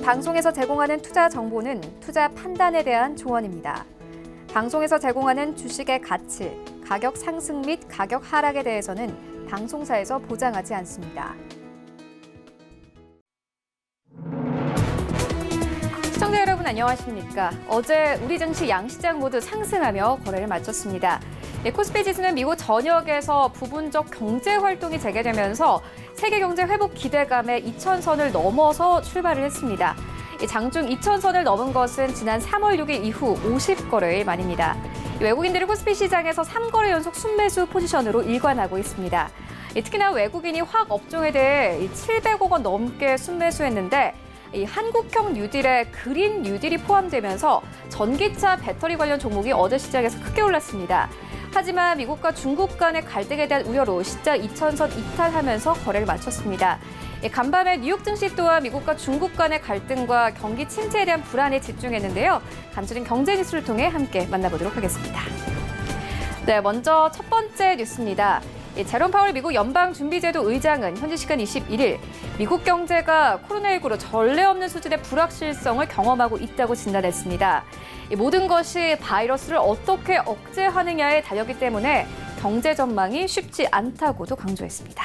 방송에서 제공하는 투자 정보는 투자 판단에 대한 조언입니다. 방송에서 제공하는 주식의 가치, 가격 상승 및 가격 하락에 대해서는 방송사에서 보장하지 않습니다. 시청자 여러분 안녕하십니까? 어제 우리 증시 양시장 모두 상승하며 거래를 마쳤습니다. 코스피 지수는 미국 전역에서 부분적 경제 활동이 재개되면서 세계 경제 회복 기대감에 2,000선을 넘어서 출발을 했습니다. 장중 2,000선을 넘은 것은 지난 3월 6일 이후 50거래일 만입니다. 외국인들이 코스피 시장에서 3거래 연속 순매수 포지션으로 일관하고 있습니다. 특히나 외국인이 화학 업종에 대해 700억 원 넘게 순매수했는데 한국형 뉴딜에 그린 뉴딜이 포함되면서 전기차 배터리 관련 종목이 어제 시장에서 크게 올랐습니다. 하지만 미국과 중국 간의 갈등에 대한 우려로 시장 2,000선 이탈하면서 거래를 마쳤습니다. 간밤에 뉴욕 증시 또한 미국과 중국 간의 갈등과 경기 침체에 대한 불안에 집중했는데요. 간추린 경제 뉴스를 통해 함께 만나보도록 하겠습니다. 네, 먼저 첫 번째 뉴스입니다. 제롬 파월 미국 연방준비제도 의장은 현지 시간 21일 미국 경제가 코로나19로 전례 없는 수준의 불확실성을 경험하고 있다고 진단했습니다. 모든 것이 바이러스를 어떻게 억제하느냐에 달렸기 때문에 경제 전망이 쉽지 않다고도 강조했습니다.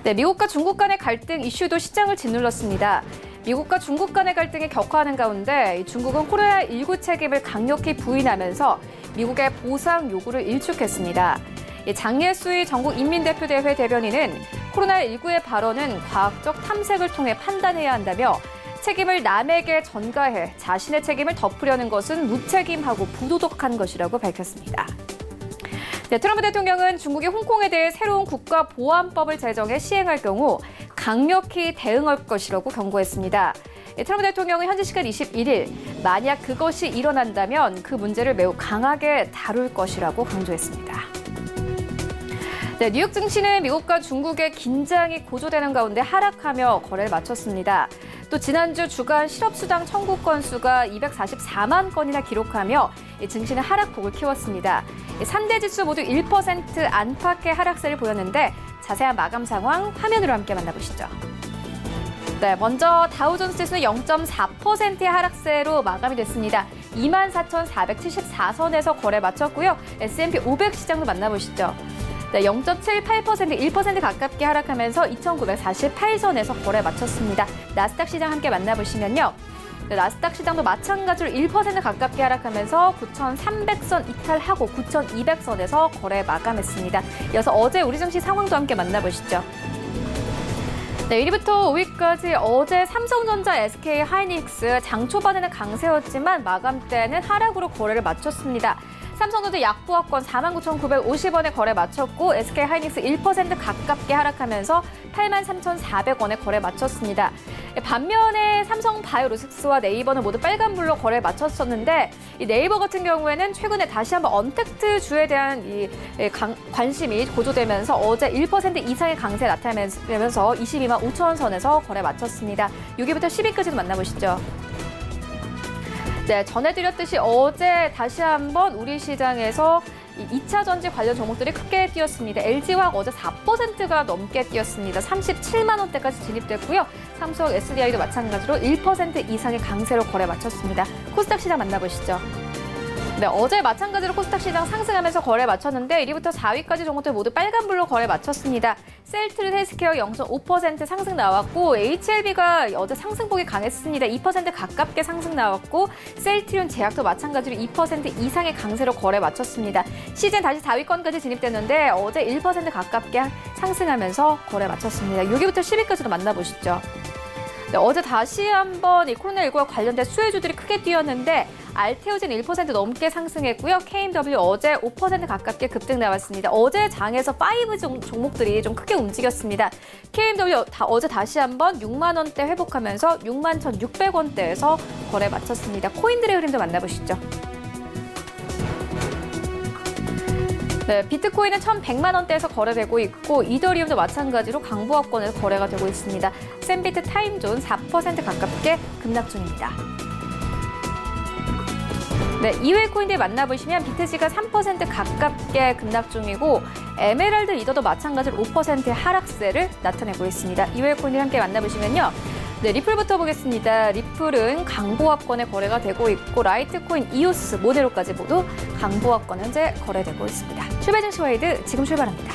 네, 미국과 중국 간의 갈등 이슈도 시장을 짓눌렀습니다. 미국과 중국 간의 갈등이 격화하는 가운데 중국은 코로나19 책임을 강력히 부인하면서 미국의 보상 요구를 일축했습니다. 장예수의 전국인민대표대회 대변인은 코로나19의 발언은 과학적 탐색을 통해 판단해야 한다며 책임을 남에게 전가해 자신의 책임을 덮으려는 것은 무책임하고 부도덕한 것이라고 밝혔습니다. 네, 트럼프 대통령은 중국이 홍콩에 대해 새로운 국가보안법을 제정해 시행할 경우 강력히 대응할 것이라고 경고했습니다. 트럼프 대통령은 현지 시간 21일 만약 그것이 일어난다면 그 문제를 매우 강하게 다룰 것이라고 강조했습니다. 네, 뉴욕 증시는 미국과 중국의 긴장이 고조되는 가운데 하락하며 거래를 마쳤습니다. 또 지난주 주간 실업수당 청구 건수가 244만 건이나 기록하며 증시는 하락폭을 키웠습니다. 3대 지수 모두 1% 안팎의 하락세를 보였는데 자세한 마감 상황 화면으로 함께 만나보시죠. 네, 먼저 다우존스 지수는 0.4%의 하락세로 마감이 됐습니다. 24,474선에서 거래 마쳤고요. S&P 500 시장도 만나보시죠. 네, 0.78%, 1% 가깝게 하락하면서 2,948선에서 거래 마쳤습니다. 나스닥 시장 함께 만나보시면요. 네, 나스닥 시장도 마찬가지로 1% 가깝게 하락하면서 9,300선 이탈하고 9,200선에서 거래 마감했습니다. 이어서 어제 우리 증시 상황도 함께 만나보시죠. 네, 1위부터 5위까지 어제 삼성전자, SK 하이닉스 장 초반에는 강세였지만 마감 때는 하락으로 거래를 마쳤습니다. 삼성전자 약보합권 49,950원에 거래 마쳤고 SK 하이닉스 1% 가깝게 하락하면서 83,400원에 거래 마쳤습니다. 반면에 삼성 바이오로직스와 네이버는 모두 빨간불로 거래 마쳤었는데 이 네이버 같은 경우에는 최근에 다시 한번 언택트 주에 대한 관심이 고조되면서 어제 1% 이상의 강세 나타내면서 22만 5천 선에서 거래 마쳤습니다. 6위부터 10위까지도 만나보시죠. 네, 전해드렸듯이 어제 다시 한번 우리 시장에서 2차 전지 관련 종목들이 크게 뛰었습니다. LG화학 어제 4%가 넘게 뛰었습니다. 37만 원대까지 진입됐고요. 삼성, SDI도 마찬가지로 1% 이상의 강세로 거래 마쳤습니다. 코스닥 시장 만나보시죠. 네, 어제 마찬가지로 코스닥 시장 상승하면서 거래 마쳤는데 1위부터 4위까지 종목들 모두 빨간불로 거래 마쳤습니다. 셀트리온 헬스케어 0.5% 상승 나왔고 HLB가 어제 상승폭이 강했습니다. 2% 가깝게 상승 나왔고 셀트리온 제약도 마찬가지로 2% 이상의 강세로 거래 마쳤습니다. 시즌 다시 4위권까지 진입됐는데 어제 1% 가깝게 상승하면서 거래 마쳤습니다. 6위부터 10위까지도 만나보시죠. 네, 어제 다시 한번 이 코로나19와 관련된 수혜주들이 크게 뛰었는데 알테오진 1% 넘게 상승했고요. KMW 어제 5% 가깝게 급등 나왔습니다. 어제 장에서 5 종목들이 좀 크게 움직였습니다. KMW 어제 다시 한번 6만 원대 회복하면서 6만 1,600원대에서 거래 마쳤습니다. 코인들의 흐름도 만나보시죠. 네, 비트코인은 1,100만 원대에서 거래되고 있고 이더리움도 마찬가지로 강보합권에서 거래가 되고 있습니다. 샌비트 타임존 4% 가깝게 급락 중입니다. 네, 이외 코인들 만나보시면 BTC가 3% 가깝게 급락 중이고 에메랄드 이더도 마찬가지로 5%의 하락세를 나타내고 있습니다. 이외 코인들 함께 만나보시면요. 네, 리플부터 보겠습니다. 리플은 강보합권에 거래가 되고 있고 라이트코인 이오스, 모네로까지 모두 강보합권 현재 거래되고 있습니다. 출발 증시 와이드 지금 출발합니다.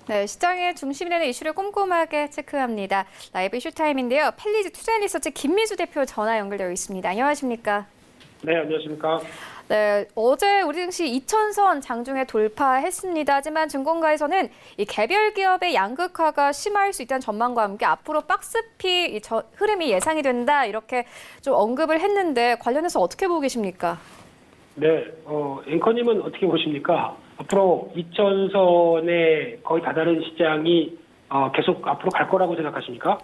네, 시장의 중심이 되는 이슈를 꼼꼼하게 체크합니다. 라이브 이슈타임인데요. 펠리즈 투자리서치 김민수 대표 전화 연결되어 있습니다. 안녕하십니까? 네, 안녕하십니까? 네, 어제 우리 증시 2,000선 장중에 돌파했습니다. 하지만 증권가에서는 이 개별 기업의 양극화가 심할 수 있다는 전망과 함께 앞으로 박스피 흐름이 예상이 된다 이렇게 좀 언급을 했는데 관련해서 어떻게 보고 계십니까? 네, 앵커님은 어떻게 보십니까? 앞으로 2,000선에 거의 다다른 시장이 계속 앞으로 갈 거라고 생각하십니까?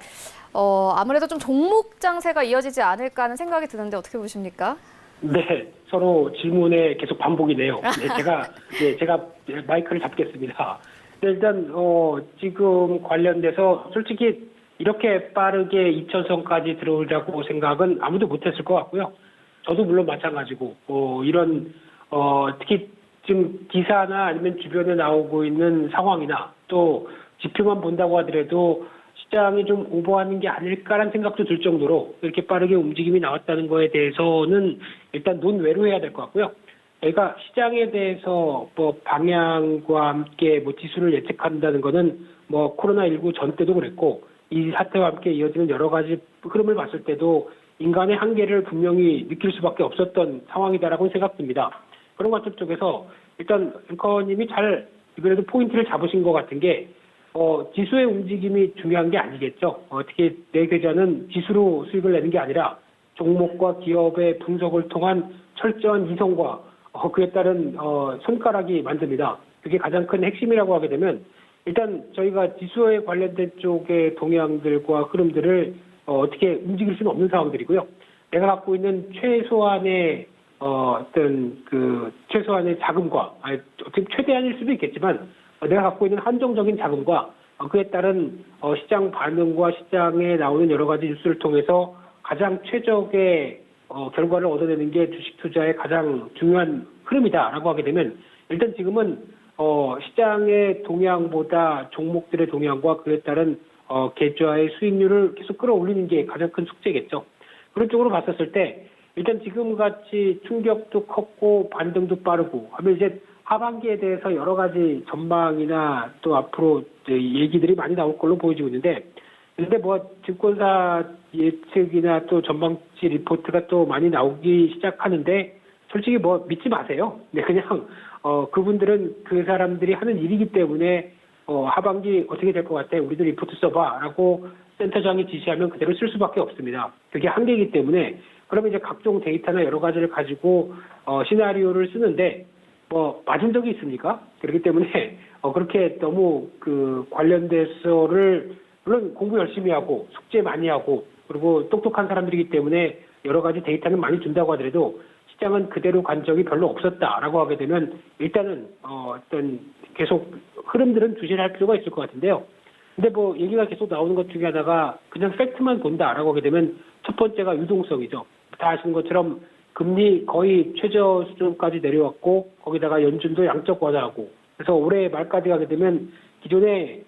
아무래도 좀 종목 장세가 이어지지 않을까 하는 생각이 드는데 어떻게 보십니까? 네, 서로 질문에 계속 반복이네요. 네, 제가 마이크를 잡겠습니다. 네, 일단 지금 관련돼서 솔직히 이렇게 빠르게 2,000선까지 들어오려고 생각은 아무도 못했을 것 같고요. 저도 물론 마찬가지고 이런 특히 지금 기사나 아니면 주변에 나오고 있는 상황이나 또 지표만 본다고 하더라도 시장이 좀 오버하는 게 아닐까라는 생각도 들 정도로 이렇게 빠르게 움직임이 나왔다는 거에 대해서는 일단 논외로 해야 될 것 같고요. 저희가 시장에 대해서 뭐 방향과 함께 뭐 지수를 예측한다는 거는 뭐 코로나19 전 때도 그랬고 이 사태와 함께 이어지는 여러 가지 흐름을 봤을 때도 인간의 한계를 분명히 느낄 수밖에 없었던 상황이다라고 생각됩니다. 그런 관점 쪽에서 일단 앵커님이 잘 그래도 포인트를 잡으신 것 같은 게 지수의 움직임이 중요한 게 아니겠죠. 특히 내 계좌는 지수로 수익을 내는 게 아니라 종목과 기업의 분석을 통한 철저한 이성과 그에 따른 손가락이 만듭니다. 그게 가장 큰 핵심이라고 하게 되면 일단 저희가 지수에 관련된 쪽의 동향들과 흐름들을 어떻게 움직일 수는 없는 상황들이고요. 내가 갖고 있는 최소한의 최소한의 자금과, 어떻게 최대한일 수도 있겠지만, 내가 갖고 있는 한정적인 자금과 그에 따른 시장 반응과 시장에 나오는 여러 가지 뉴스를 통해서 가장 최적의 결과를 얻어내는 게 주식 투자의 가장 중요한 흐름이다라고 하게 되면 일단 지금은 시장의 동향보다 종목들의 동향과 그에 따른 계좌의 수익률을 계속 끌어올리는 게 가장 큰 숙제겠죠. 그런 쪽으로 봤었을 때 일단 지금같이 충격도 컸고 반등도 빠르고 하면 이제 하반기에 대해서 여러 가지 전망이나 또 앞으로 얘기들이 많이 나올 걸로 보여지고 있는데 근데 뭐 증권사 예측이나 또 전망치 리포트가 또 많이 나오기 시작하는데 솔직히 뭐 믿지 마세요. 네, 그냥 그분들은 그 사람들이 하는 일이기 때문에 하반기 어떻게 될 것 같아? 우리도 리포트 써봐라고 센터장이 지시하면 그대로 쓸 수밖에 없습니다. 그게 한계이기 때문에 그러면 이제 각종 데이터나 여러 가지를 가지고 시나리오를 쓰는데 뭐 맞은 적이 있습니까? 그렇기 때문에 그렇게 너무 그 관련돼서를 물론 공부 열심히 하고 숙제 많이 하고 그리고 똑똑한 사람들이기 때문에 여러 가지 데이터는 많이 준다고 하더라도 시장은 그대로 간 적이 별로 없었다라고 하게 되면 일단은 어떤 계속 흐름들은 주시를 할 필요가 있을 것 같은데요. 근데 뭐 얘기가 계속 나오는 것 중에 하나가 그냥 팩트만 본다라고 하게 되면 첫 번째가 유동성이죠. 다 아시는 것처럼 금리 거의 최저 수준까지 내려왔고 거기다가 연준도 양적 완화하고 그래서 올해 말까지 가게 되면 기존에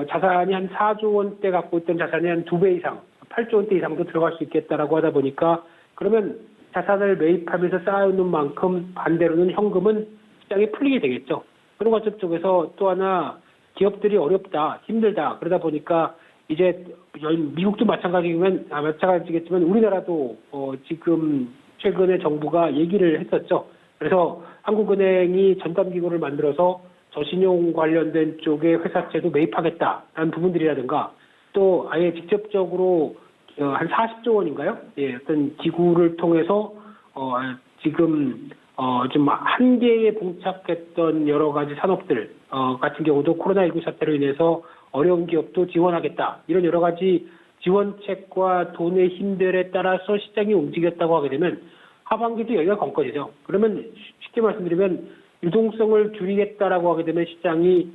자산이 한 4조 원대 갖고 있던 자산이 한 2배 이상, 8조 원대 이상도 들어갈 수 있겠다라고 하다 보니까 그러면 자산을 매입하면서 쌓아놓는 만큼 반대로는 현금은 시장에 풀리게 되겠죠. 그런 관점 쪽에서 또 하나 기업들이 어렵다, 힘들다 그러다 보니까 이제 미국도 마찬가지겠지만 우리나라도 지금 최근에 정부가 얘기를 했었죠. 그래서 한국은행이 전담기구를 만들어서 저신용 관련된 쪽의 회사채도 매입하겠다라는 부분들이라든가 또 아예 직접적으로 한 40조 원인가요? 예, 어떤 기구를 통해서 지금 좀 한계에 봉착했던 여러 가지 산업들 같은 경우도 코로나19 사태로 인해서 어려운 기업도 지원하겠다. 이런 여러 가지 지원책과 돈의 힘들에 따라서 시장이 움직였다고 하게 되면 하반기도 여기가 관건이죠. 그러면 쉽게 말씀드리면 유동성을 줄이겠다라고 하게 되면 시장이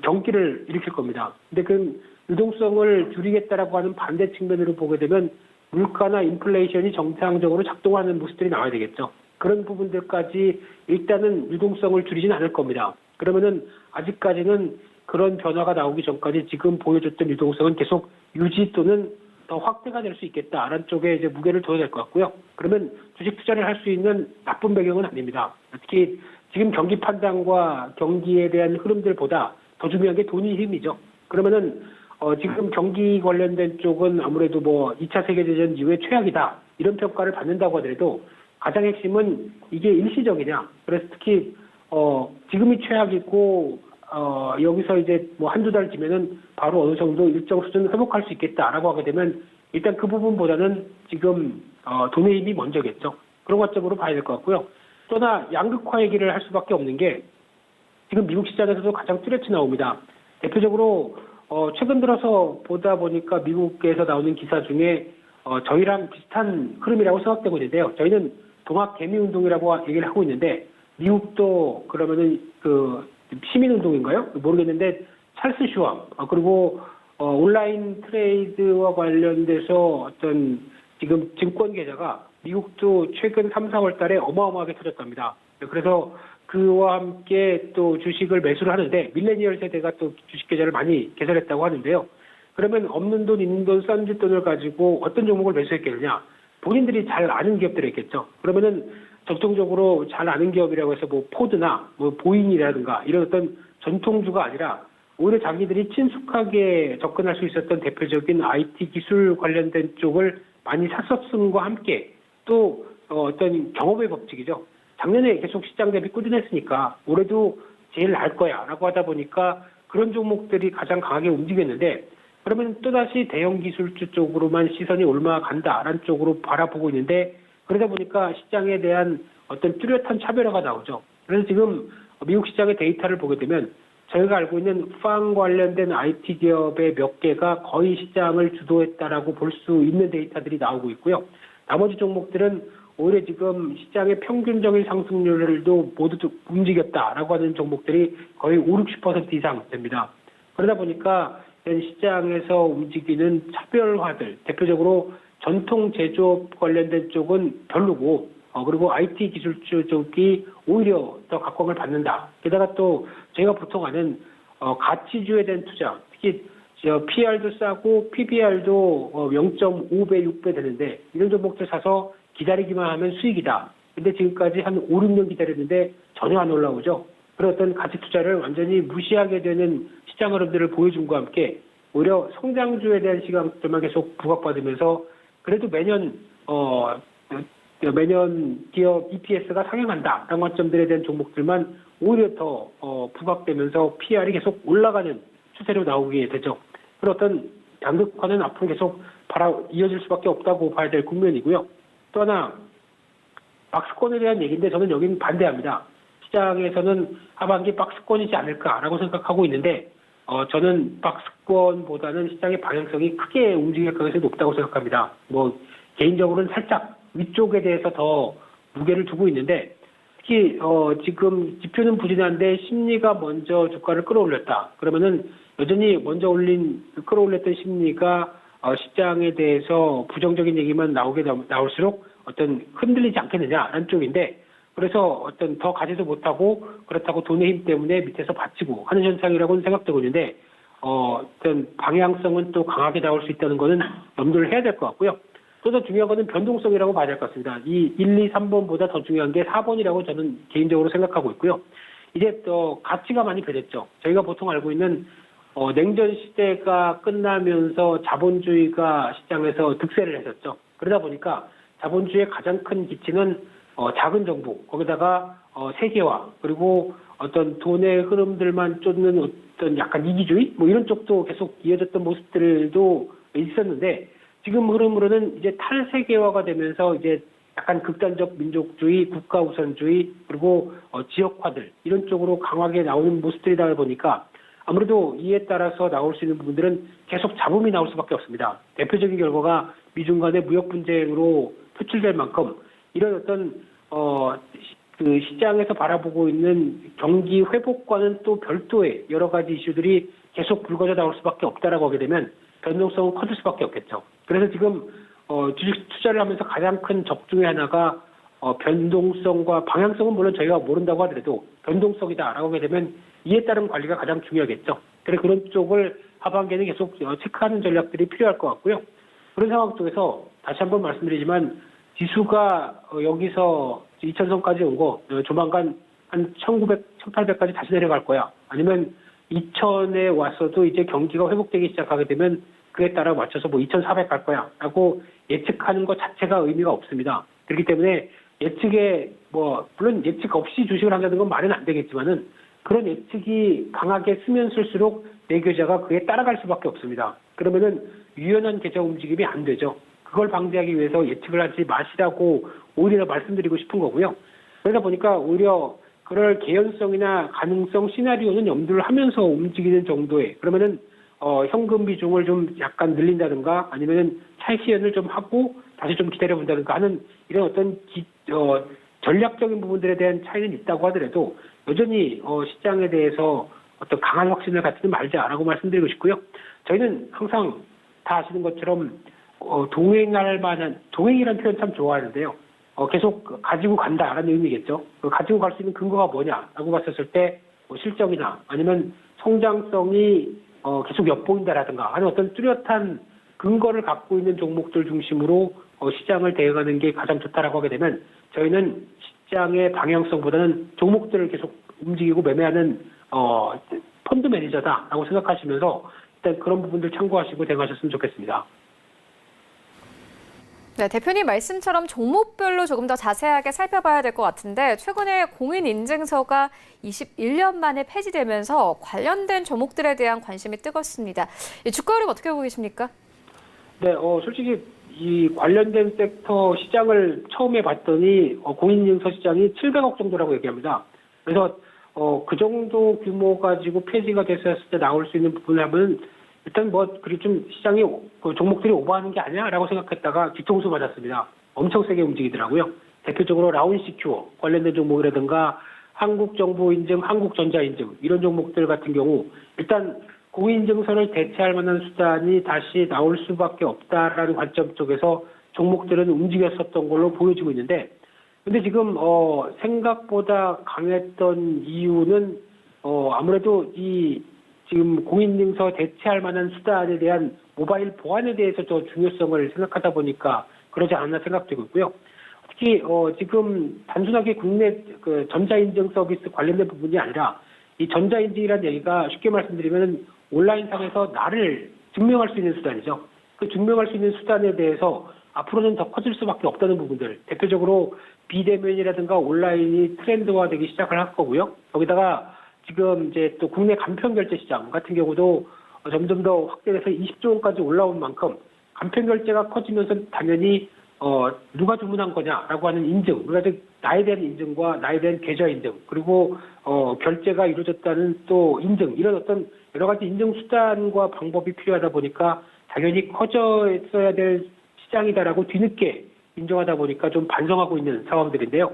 경기를 일으킬 겁니다. 근데 그 유동성을 줄이겠다라고 하는 반대 측면으로 보게 되면 물가나 인플레이션이 정상적으로 작동하는 모습들이 나와야 되겠죠. 그런 부분들까지 일단은 유동성을 줄이지는 않을 겁니다. 그러면은 아직까지는 그런 변화가 나오기 전까지 지금 보여줬던 유동성은 계속 유지 또는 더 확대가 될 수 있겠다라는 쪽에 이제 무게를 둬야 될 것 같고요. 그러면 주식 투자를 할 수 있는 나쁜 배경은 아닙니다. 특히 지금 경기 판단과 경기에 대한 흐름들보다 더 중요한 게 돈의 힘이죠. 그러면은 지금 경기 관련된 쪽은 아무래도 뭐 2차 세계대전 이후에 최악이다 이런 평가를 받는다고 하더라도 가장 핵심은 이게 일시적이냐. 그래서 특히 지금이 최악이고 여기서 이제 뭐 한두 달 뒤면은 바로 어느 정도 일정 수준 회복할 수 있겠다라고 하게 되면 일단 그 부분보다는 지금 돈의 힘이 먼저겠죠. 그런 관점으로 봐야 될 것 같고요. 또나 양극화 얘기를 할 수밖에 없는 게 지금 미국 시장에서도 가장 뚜렷이 나옵니다. 대표적으로 최근 들어서 보다 보니까 미국에서 나오는 기사 중에 저희랑 비슷한 흐름이라고 생각되고 있는데요. 저희는 동학 개미 운동이라고 얘기를 하고 있는데 미국도 그러면은 그 시민 운동인가요? 모르겠는데 찰스 슈왑 그리고 온라인 트레이드와 관련돼서 어떤 지금 증권 계좌가 미국도 최근 3, 4월 달에 어마어마하게 터졌답니다. 그래서 그와 함께 또 주식을 매수를 하는데 밀레니얼 세대가 또 주식 계좌를 많이 개설했다고 하는데요. 그러면 없는 돈, 있는 돈, 싼 돈을 가지고 어떤 종목을 매수했겠느냐? 본인들이 잘 아는 기업들이겠죠. 그러면은 전통적으로 잘 아는 기업이라고 해서 뭐 포드나 뭐 보잉이라든가 이런 어떤 전통주가 아니라 오히려 자기들이 친숙하게 접근할 수 있었던 대표적인 IT 기술 관련된 쪽을 많이 샀었음과 함께 또 어떤 경험의 법칙이죠. 작년에 계속 시장 대비 꾸준했으니까 올해도 제일 나을 거야 라고 하다 보니까 그런 종목들이 가장 강하게 움직였는데 그러면 또다시 대형 기술주 쪽으로만 시선이 올라간다라는 쪽으로 바라보고 있는데 그러다 보니까 시장에 대한 어떤 뚜렷한 차별화가 나오죠. 그래서 지금 미국 시장의 데이터를 보게 되면 저희가 알고 있는 팡 관련된 IT 기업의 몇 개가 거의 시장을 주도했다라고 볼 수 있는 데이터들이 나오고 있고요. 나머지 종목들은 오히려 지금 시장의 평균적인 상승률도 모두 움직였다라고 하는 종목들이 거의 5, 60% 이상 됩니다. 그러다 보니까 시장에서 움직이는 차별화들, 대표적으로 전통 제조업 관련된 쪽은 별로고, 그리고 IT 기술주 쪽이 오히려 더 각광을 받는다. 게다가 또 저희가 보통 아는 가치주에 대한 투자, 특히 PR도 싸고 PBR도 0.5배, 6배 되는데 이런 종목들 사서 기다리기만 하면 수익이다. 근데 지금까지 한 5, 6년 기다렸는데 전혀 안 올라오죠. 그런 어떤 가치 투자를 완전히 무시하게 되는 시장 흐름들을 보여준 것과 함께 오히려 성장주에 대한 시각들만 계속 부각받으면서 그래도 매년 기업 EPS가 상향한다라는 관점들에 대한 종목들만 오히려 더 부각되면서 PR이 계속 올라가는 추세로 나오게 되죠. 그런 어떤 양극화는 앞으로 계속 이어질 수밖에 없다고 봐야 될 국면이고요. 또 하나 박스권에 대한 얘기인데 저는 여기는 반대합니다. 시장에서는 하반기 박스권이지 않을까라고 생각하고 있는데 저는 박스권보다는 시장의 방향성이 크게 움직일 가능성이 높다고 생각합니다. 뭐 개인적으로는 살짝 위쪽에 대해서 더 무게를 두고 있는데 특히 지금 지표는 부진한데 심리가 먼저 주가를 끌어올렸다. 그러면은 여전히 먼저 끌어올렸던 심리가 시장에 대해서 부정적인 얘기만 나올수록 어떤 흔들리지 않겠느냐라는 쪽인데, 그래서 어떤 더 가지도 못하고 그렇다고 돈의 힘 때문에 밑에서 받치고 하는 현상이라고는 생각되고 있는데, 어떤 방향성은 또 강하게 나올 수 있다는 거는 염두를 해야 될 것 같고요. 또 더 중요한 거는 변동성이라고 봐야 될 것 같습니다. 이 1, 2, 3번보다 더 중요한 게 4번이라고 저는 개인적으로 생각하고 있고요. 이제 또 가치가 많이 변했죠. 저희가 보통 알고 있는 냉전 시대가 끝나면서 자본주의가 시장에서 득세를 했었죠. 그러다 보니까 자본주의의 가장 큰 기치는 작은 정부, 거기다가 세계화, 그리고 어떤 돈의 흐름들만 쫓는 어떤 약간 이기주의, 뭐 이런 쪽도 계속 이어졌던 모습들도 있었는데, 지금 흐름으로는 이제 탈세계화가 되면서 이제 약간 극단적 민족주의, 국가 우선주의, 그리고 지역화들 이런 쪽으로 강하게 나오는 모습들이다 보니까 아무래도 이에 따라서 나올 수 있는 부분들은 계속 잡음이 나올 수밖에 없습니다. 대표적인 결과가 미중 간의 무역 분쟁으로 표출될 만큼 이런 어떤 그 시장에서 바라보고 있는 경기 회복과는 또 별도의 여러 가지 이슈들이 계속 불거져 나올 수밖에 없다라고 하게 되면 변동성은 커질 수밖에 없겠죠. 그래서 지금 주식 투자를 하면서 가장 큰 적 중에 하나가 변동성과 방향성은 물론 저희가 모른다고 하더라도 변동성이다라고 하게 되면 이에 따른 관리가 가장 중요하겠죠. 그래서 그런 쪽을 하반기에는 계속 체크하는 전략들이 필요할 것 같고요. 그런 상황 속에서 다시 한번 말씀드리지만 지수가 여기서 2000선까지 온 거 조만간 한 1900, 1800까지 다시 내려갈 거야. 아니면 2000에 왔어도 이제 경기가 회복되기 시작하게 되면 그에 따라 맞춰서 뭐 2400 갈 거야 라고 예측하는 것 자체가 의미가 없습니다. 그렇기 때문에 예측에 물론 예측 없이 주식을 한다는 건 말은 안 되겠지만은 그런 예측이 강하게 쓰면 쓸수록 내 계좌가 그에 따라갈 수밖에 없습니다. 그러면은 유연한 계좌 움직임이 안 되죠. 그걸 방지하기 위해서 예측을 하지 마시라고 오히려 말씀드리고 싶은 거고요. 그러다 보니까 오히려 그럴 개연성이나 가능성 시나리오는 염두를 하면서 움직이는 정도의, 그러면은 현금 비중을 좀 약간 늘린다든가 아니면은 차익 실현을 좀 하고 다시 좀 기다려본다든가 하는 이런 어떤 전략적인 부분들에 대한 차이는 있다고 하더라도 여전히 시장에 대해서 어떤 강한 확신을 갖지는 말자라고 말씀드리고 싶고요. 저희는 항상 다 아시는 것처럼 동행할 만한, 동행이라는 표현 참 좋아하는데요. 계속 가지고 간다라는 의미겠죠. 가지고 갈 수 있는 근거가 뭐냐라고 봤었을 때 실적이나 아니면 성장성이 계속 엿보인다라든가 하는 어떤 뚜렷한 근거를 갖고 있는 종목들 중심으로 시장을 대응하는 게 가장 좋다라고 하게 되면 저희는 시장의 방향성보다는 종목들을 계속 움직이고 매매하는 펀드 매니저다라고 생각하시면서 일단 그런 부분들 참고하시고 대응하셨으면 좋겠습니다. 네, 대표님 말씀처럼 종목별로 조금 더 자세하게 살펴봐야 될 것 같은데 최근에 공인인증서가 21년 만에 폐지되면서 관련된 종목들에 대한 관심이 뜨겁습니다. 이 주가 흐름 어떻게 보고 계십니까? 네, 솔직히 이 관련된 섹터 시장을 처음에 봤더니 공인인증서 시장이 700억 정도라고 얘기합니다. 그래서 그 정도 규모 가지고 폐지가 됐을 때 나올 수 있는 부분을 하면 일단 그리 좀 시장이 종목들이 오버하는 게 아니야라고 생각했다가 뒤통수 맞았습니다. 엄청 세게 움직이더라고요. 대표적으로 라운시큐어 관련된 종목이라든가 한국정보인증, 한국전자인증 이런 종목들 같은 경우 일단 공인인증서를 대체할 만한 수단이 다시 나올 수밖에 없다라는 관점 쪽에서 종목들은 움직였었던 걸로 보여지고 있는데, 근데 지금 생각보다 강했던 이유는 아무래도 지금 공인인증서 대체할 만한 수단에 대한 모바일 보안에 대해서 더 중요성을 생각하다 보니까 그러지 않나 생각되고 있고요. 특히 지금 단순하게 국내 그 전자인증 서비스 관련된 부분이 아니라 이 전자인증이라는 얘기가 쉽게 말씀드리면 온라인상에서 나를 증명할 수 있는 수단이죠. 그 증명할 수 있는 수단에 대해서 앞으로는 더 커질 수밖에 없다는 부분들, 대표적으로 비대면이라든가 온라인이 트렌드화되기 시작을 할 거고요. 거기다가 지금 이제 또 국내 간편결제 시장 같은 경우도 점점 더 확대돼서 20조 원까지 올라온 만큼 간편결제가 커지면서 당연히 누가 주문한 거냐라고 하는 인증, 그러니까 나에 대한 인증과 나에 대한 계좌 인증, 그리고 결제가 이루어졌다는 또 인증, 이런 어떤 여러 가지 인증 수단과 방법이 필요하다 보니까 당연히 커져 있어야 될 시장이다라고 뒤늦게 인정하다 보니까 좀 반성하고 있는 상황들인데요.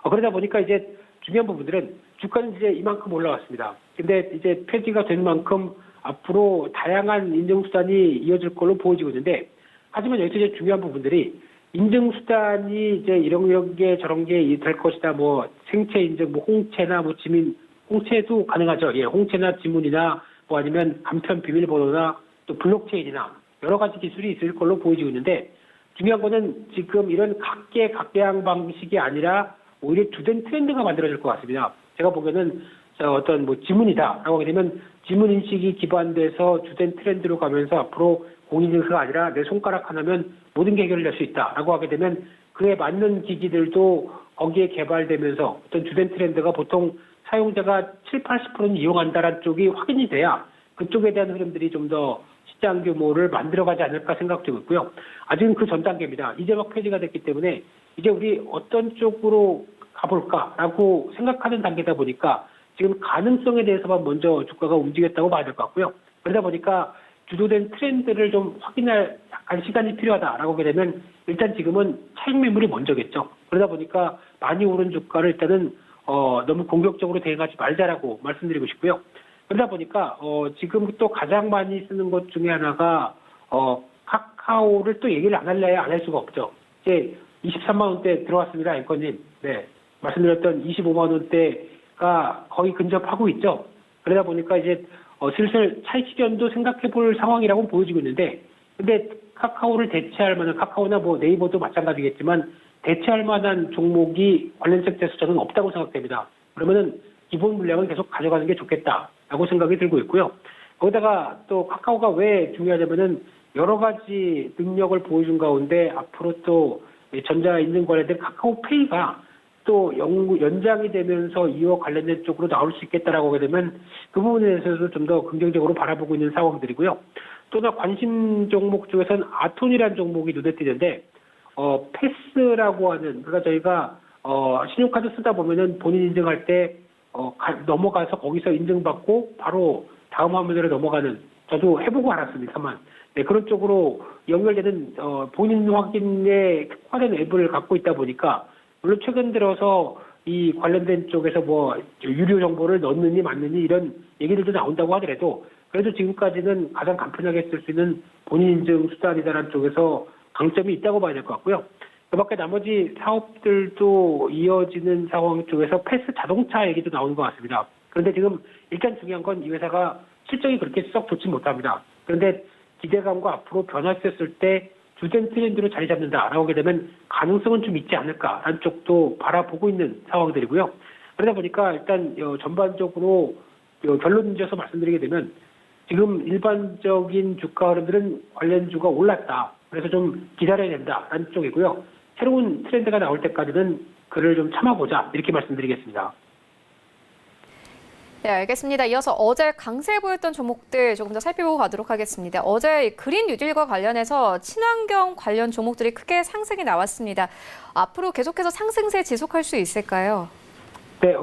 그러다 보니까 이제 중요한 부분들은 주가는 이제 이만큼 올라왔습니다. 근데 이제 폐지가 된 만큼 앞으로 다양한 인증수단이 이어질 걸로 보여지고 있는데, 하지만 여기서 이제 중요한 부분들이 인증수단이 이제 이런 게 저런 게 될 것이다. 뭐 생체 인증, 뭐 홍채나 뭐 지문, 홍채도 가능하죠. 예, 홍채나 지문이나 뭐 아니면 간편 비밀번호나 또 블록체인이나 여러 가지 기술이 있을 걸로 보여지고 있는데, 중요한 거는 지금 이런 각계각 방식이 아니라 오히려 주된 트렌드가 만들어질 것 같습니다. 제가 보기에는 어떤 뭐 지문이다라고 하게 되면 지문 인식이 기반돼서 주된 트렌드로 가면서 앞으로 공인인증서가 아니라 내 손가락 하나면 모든 게 해결될 수 있다라고 하게 되면 그에 맞는 기기들도 거기에 개발되면서 어떤 주된 트렌드가 보통 사용자가 7, 80%는 이용한다라는 쪽이 확인이 돼야 그쪽에 대한 흐름들이 좀 더 시장 규모를 만들어가지 않을까 생각되고 있고요. 아직은 그 전 단계입니다. 이제 막 폐지가 됐기 때문에 이제 우리 어떤 쪽으로 가볼까라고 생각하는 단계다 보니까 지금 가능성에 대해서만 먼저 주가가 움직였다고 봐야 될 것 같고요. 그러다 보니까 주도된 트렌드를 좀 확인할 약간 시간이 필요하다라고 하게 되면 일단 지금은 차익 매물이 먼저겠죠. 그러다 보니까 많이 오른 주가를 일단은 너무 공격적으로 대응하지 말자라고 말씀드리고 싶고요. 그러다 보니까 지금 또 가장 많이 쓰는 것 중에 하나가 카카오를 또 얘기를 안 할래야 안 할 수가 없죠. 이제 23만 원대 들어왔습니다, 앵커님. 네, 말씀드렸던 25만 원대가 거의 근접하고 있죠. 그러다 보니까 이제 슬슬 차익 실현도 생각해 볼 상황이라고 보여지고 있는데, 근데 카카오를 대체할 만한, 카카오나 뭐 네이버도 마찬가지겠지만 대체할 만한 종목이 관련 섹터에서 저는 없다고 생각됩니다. 그러면은 기본 물량을 계속 가져가는 게 좋겠다라고 생각이 들고 있고요. 거기다가 또 카카오가 왜 중요하냐면은 여러 가지 능력을 보여준 가운데 앞으로 또 전자인증 관련된 카카오페이가 또 연장이 되면서 이와 관련된 쪽으로 나올 수 있겠다라고 하게 되면 그 부분에 대해서도 좀 더 긍정적으로 바라보고 있는 상황들이고요. 또 하나 관심 종목 중에서는 아톤이라는 종목이 눈에 띄는데, 패스라고 하는, 그러니까 저희가 신용카드 쓰다 보면은 본인 인증할 때 넘어가서 거기서 인증받고 바로 다음 화면으로 넘어가는, 저도 해보고 알았습니다만, 네, 그런 쪽으로 연결되는 본인 확인에 특화된 앱을 갖고 있다 보니까, 물론 최근 들어서 이 관련된 쪽에서 뭐 유료 정보를 넣느니 맞느니 이런 얘기들도 나온다고 하더라도 그래도 지금까지는 가장 간편하게 쓸 수 있는 본인 인증 수단이다라는 쪽에서 강점이 있다고 봐야 될 것 같고요. 그 밖에 나머지 사업들도 이어지는 상황 쪽에서 패스 자동차 얘기도 나오는 것 같습니다. 그런데 지금 일단 중요한 건 이 회사가 실적이 그렇게 썩 좋지 못합니다. 그런데 기대감과 앞으로 변화했을 때 주된 트렌드로 자리 잡는다라고 하게 되면 가능성은 좀 있지 않을까라는 쪽도 바라보고 있는 상황들이고요. 그러다 보니까 일단 전반적으로 결론 지어서 말씀드리게 되면 지금 일반적인 주가 흐름들은 관련주가 올랐다. 그래서 좀 기다려야 된다라는 쪽이고요. 새로운 트렌드가 나올 때까지는 그를 좀 참아보자 이렇게 말씀드리겠습니다. 네, 알겠습니다. 이어서 어제 강세 보였던 종목들 조금 더 살펴보고 가도록 하겠습니다. 어제 그린 뉴딜과 관련해서 친환경 관련 종목들이 크게 상승이 나왔습니다. 앞으로 계속해서 상승세 지속할 수 있을까요? 네,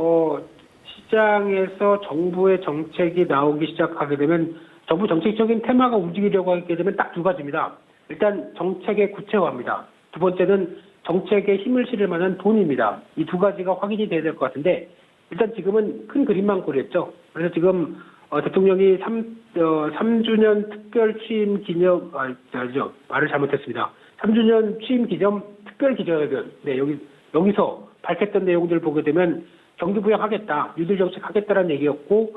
시장에서 정부의 정책이 나오기 시작하게 되면 정부 정책적인 테마가 움직이려고 하게 되면 딱 두 가지입니다. 일단 정책의 구체화입니다. 두 번째는 정책에 힘을 실을 만한 돈입니다. 이 두 가지가 확인이 돼야 될 것 같은데 일단 지금은 큰 그림만 그렸죠. 그래서 지금 대통령이 3주년 특별 취임 기념, 말을 잘못했습니다. 3주년 취임 기념 특별 기자회견. 네, 여기서 밝혔던 내용들을 보게 되면 경기 부양하겠다, 뉴딜 정책 하겠다라는 얘기였고,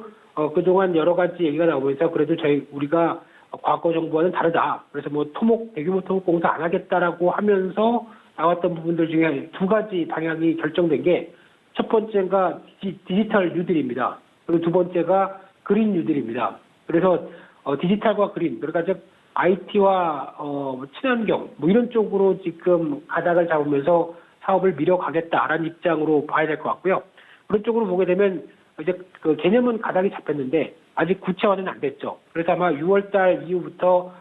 그동안 여러 가지 얘기가 나오면서 그래도 우리가 과거 정부와는 다르다. 그래서 뭐 대규모 토목 공사 안 하겠다라고 하면서 나왔던 부분들 중에 두 가지 방향이 결정된 게 첫 번째가 디지털 뉴딜입니다. 그리고 두 번째가 그린 뉴딜입니다. 그래서 디지털과 그린, 그러니까 즉 IT와 친환경 뭐 이런 쪽으로 지금 가닥을 잡으면서 사업을 밀어가겠다라는 입장으로 봐야 될 것 같고요. 그런 쪽으로 보게 되면 이제 그 개념은 가닥이 잡혔는데 아직 구체화는 안 됐죠. 그래서 아마 6월달 이후부터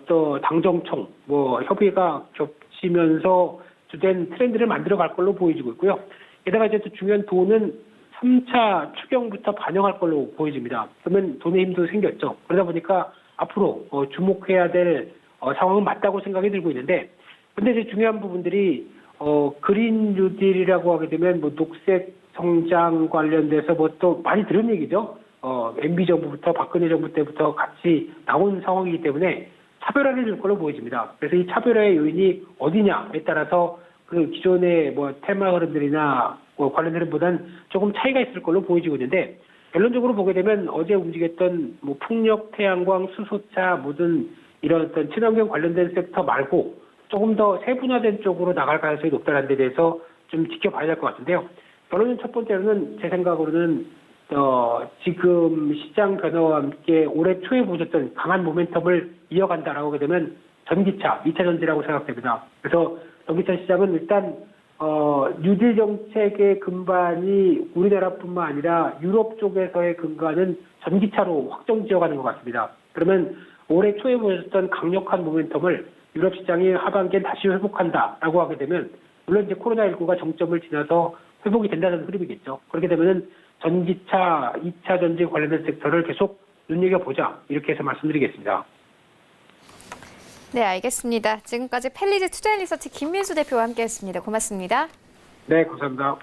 또 당정청 뭐 협의가 겹치면서 주된 트렌드를 만들어갈 걸로 보여지고 있고요. 게다가 이제 또 중요한 돈은 3차 추경부터 반영할 걸로 보여집니다. 그러면 돈의 힘도 생겼죠. 그러다 보니까 앞으로 주목해야 될 상황은 맞다고 생각이 들고 있는데, 근데 이제 중요한 부분들이 그린 뉴딜이라고 하게 되면 뭐 녹색 성장 관련돼서 뭐 또 많이 들은 얘기죠. MB 정부부터 박근혜 정부 때부터 같이 나온 상황이기 때문에 차별화를 줄 걸로 보여집니다. 그래서 이 차별화의 요인이 어디냐에 따라서 그 기존의 뭐 테마 흐름들이나 뭐 관련 흐름보다는 조금 차이가 있을 걸로 보여지고 있는데, 결론적으로 보게 되면 어제 움직였던 뭐 풍력, 태양광, 수소차 모든 이런 어떤 친환경 관련된 섹터 말고 조금 더 세분화된 쪽으로 나갈 가능성이 높다는 데 대해서 좀 지켜봐야 될 것 같은데요. 결론은 첫 번째로는 제 생각으로는 지금 시장 변화와 함께 올해 초에 보셨던 강한 모멘텀을 이어간다라고 하게 되면 전기차, 2차 전지라고 생각됩니다. 그래서 전기차 시장은 일단 뉴딜 정책의 근반이 우리나라뿐만 아니라 유럽 쪽에서의 근간은 전기차로 확정 지어가는 것 같습니다. 그러면 올해 초에 보였던 강력한 모멘텀을 유럽 시장이 하반기에 다시 회복한다라고 하게 되면, 물론 이제 코로나19가 정점을 지나서 회복이 된다는 흐름이겠죠. 그렇게 되면은 전기차, 2차 전지 관련된 섹터를 계속 눈여겨보자, 이렇게 해서 말씀드리겠습니다. 네, 알겠습니다. 지금까지 펠리즈 투자앤리서치 김민수 대표와 함께했습니다. 고맙습니다. 네, 감사합니다.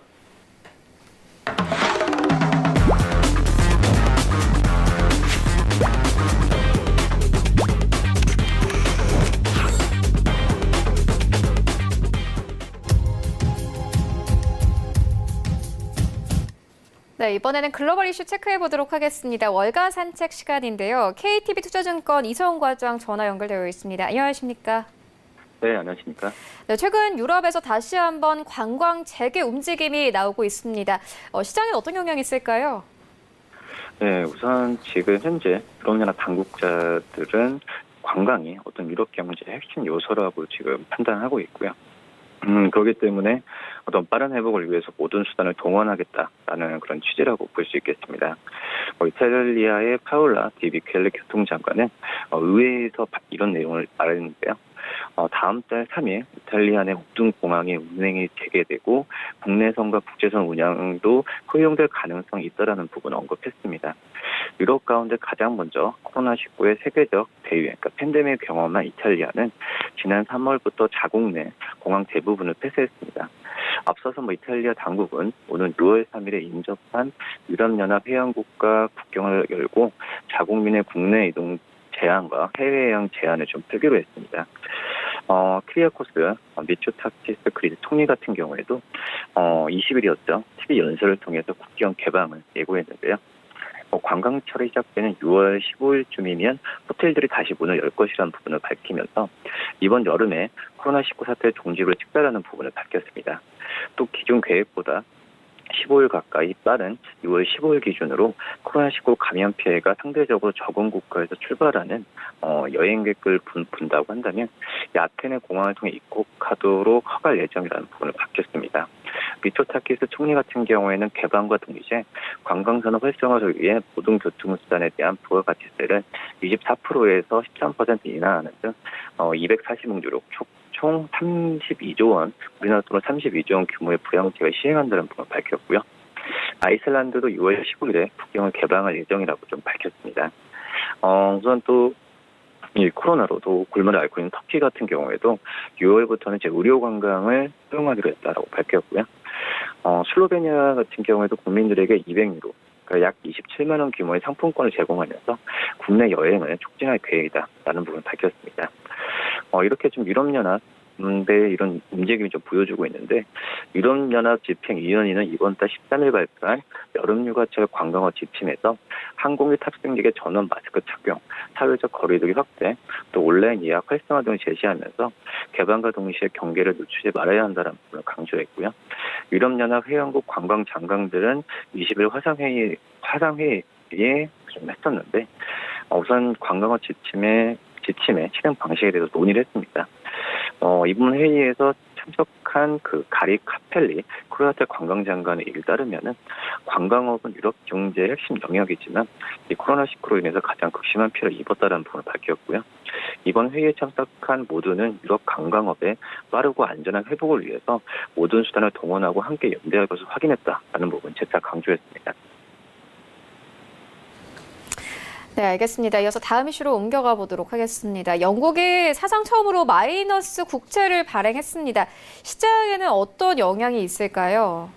네, 이번에는 글로벌 이슈 체크해 보도록 하겠습니다. 월가 산책 시간인데요. KTB 투자증권 이성훈 과장 전화 연결되어 있습니다. 안녕하십니까? 네, 안녕하십니까? 네, 최근 유럽에서 다시 한번 관광 재개 움직임이 나오고 있습니다. 시장에 어떤 영향이 있을까요? 네, 우선 지금 현재 유럽연합 당국자들은 관광이 어떤 유럽 경제의 핵심 요소라고 지금 판단하고 있고요. 그렇기 때문에 어떤 빠른 회복을 위해서 모든 수단을 동원하겠다라는 그런 취지라고 볼 수 있겠습니다. 이탈리아의 파올라 디비켈레 교통장관은 의회에서 이런 내용을 말했는데요. 다음 달 3일 이탈리아 내 모든 공항의 운행이 재개되고 국내선과 국제선 운항도 허용될 가능성이 있다라는 부분을 언급했습니다. 유럽 가운데 가장 먼저 코로나19의 세계적 대유행, 그러니까 팬데믹 경험한 이탈리아는 지난 3월부터 자국 내 공항 대부분을 폐쇄했습니다. 앞서서 이탈리아 당국은 오는 6월 3일에 인접한 유럽연합 회원국과 국경을 열고 자국민의 국내 이동 제한과 해외여행 제한을 좀 풀기로 했습니다. 키리아코스, 미츠타키스 그리드 총리 같은 경우에도 20일이었죠. TV 연설을 통해서 국경 개방을 예고했는데요. 관광철이 시작되는 6월 15일쯤이면 호텔들이 다시 문을 열 것이라는 부분을 밝히면서 이번 여름에 코로나19 사태의 종식을 찍자라는 부분을 밝혔습니다. 또 기존 계획보다 15일 가까이 빠른 6월 15일 기준으로 코로나19 감염 피해가 상대적으로 적은 국가에서 출발하는 여행객을 분다고 한다면 아테네 공항을 통해 입국하도록 허가할 예정이라는 부분을 밝혔습니다. 미초타키스 총리 같은 경우에는 개방과 동시에 관광산업 활성화를 위해 모든 교통수단에 대한 부가가치세를 24%에서 13% 인하하는 등 240억 유로 총 32조 원, 우리나라 돈으로 32조 원 규모의 부양책을 시행한다는 부분을 밝혔고요. 아이슬란드도 6월 15일에 국경을 개방할 예정이라고 좀 밝혔습니다. 우선 또 이 코로나로도 굶을 앓고 있는 터키 같은 경우에도 6월부터는 이제 의료 관광을 허용하기로 했다라고 밝혔고요. 슬로베니아 같은 경우에도 국민들에게 200유로, 그러니까 약 27만 원 규모의 상품권을 제공하면서 국내 여행을 촉진할 계획이다라는 부분을 밝혔습니다. 이렇게 좀 유럽연합 이런 움직임이 좀 보여주고 있는데, 유럽연합 집행위원회는 이번 달 13일 발표한 여름휴가철 관광어 지침에서 항공기 탑승객의 전원 마스크 착용, 사회적 거리두기 확대, 또 온라인 예약 활성화 등을 제시하면서 개방과 동시에 경계를 늦추지 말아야 한다는 부분을 강조했고요. 유럽연합 회원국 관광장관들은 20일 화상회의에 좀 했었는데, 우선 관광어 지침의 실행 방식에 대해서 논의를 했습니다. 이번 회의에서 참석한 가리 카펠리 크로아티아 관광장관의 얘기를 따르면은 관광업은 유럽 경제의 핵심 영역이지만 이 코로나19로 인해서 가장 극심한 피해를 입었다는 부분을 밝혔고요. 이번 회의에 참석한 모두는 유럽 관광업의 빠르고 안전한 회복을 위해서 모든 수단을 동원하고 함께 연대할 것을 확인했다라는 부분 재차 강조했습니다. 네, 알겠습니다. 이어서 다음 이슈로 옮겨가 보도록 하겠습니다. 영국이 사상 처음으로 마이너스 국채를 발행했습니다. 시장에는 어떤 영향이 있을까요?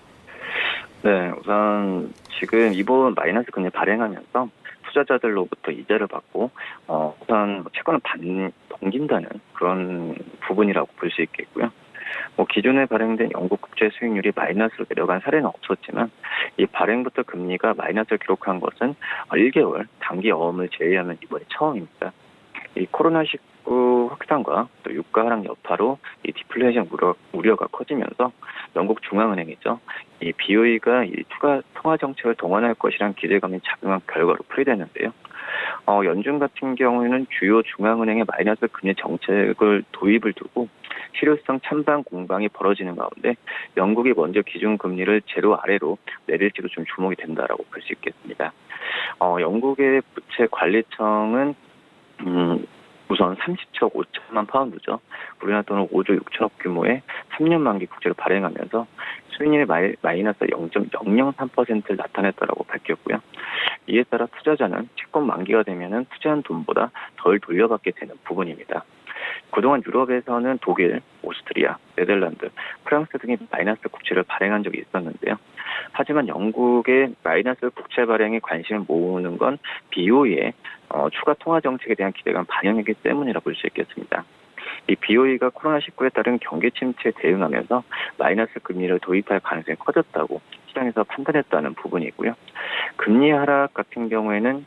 네, 우선 지금 이번 마이너스 금리 발행하면서 투자자들로부터 이자를 받고 우선 채권을 넘긴다는 그런 부분이라고 볼 수 있겠고요. 기존에 발행된 영국 국채 수익률이 마이너스로 내려간 사례는 없었지만 이 발행부터 금리가 마이너스를 기록한 것은 1개월 단기 어음을 제외하면 이번이 처음입니다. 이 코로나19 확산과 또 유가 하락 여파로 이 디플레이션 우려가 커지면서 영국 중앙은행이죠. 이 BOE가 이 추가 통화 정책을 동원할 것이란 기대감이 작용한 결과로 풀이되는데요. 연준 같은 경우에는 주요 중앙은행의 마이너스 금리 정책을 도입을 두고 실효성 찬반 공방이 벌어지는 가운데 영국이 먼저 기준금리를 제로 아래로 내릴지도 좀 주목이 된다라고 볼 수 있겠습니다. 영국의 부채 관리청은 우선 30척 5천만 파운드죠. 우리나라 돈은 5조 6천억 규모의 3년 만기 국채를 발행하면서 수익률이 마이너스 0.003%를 나타냈다라고 밝혔고요. 이에 따라 투자자는 채권 만기가 되면은 투자한 돈보다 덜 돌려받게 되는 부분입니다. 그동안 유럽에서는 독일, 오스트리아, 네덜란드, 프랑스 등이 마이너스 국채를 발행한 적이 있었는데요. 하지만 영국의 마이너스 국채 발행에 관심을 모으는 건 BOE의 추가 통화 정책에 대한 기대감 반영이기 때문이라 볼 수 있겠습니다. 이 BOE가 코로나19에 따른 경기 침체에 대응하면서 마이너스 금리를 도입할 가능성이 커졌다고 시장에서 판단했다는 부분이고요. 금리 하락 같은 경우에는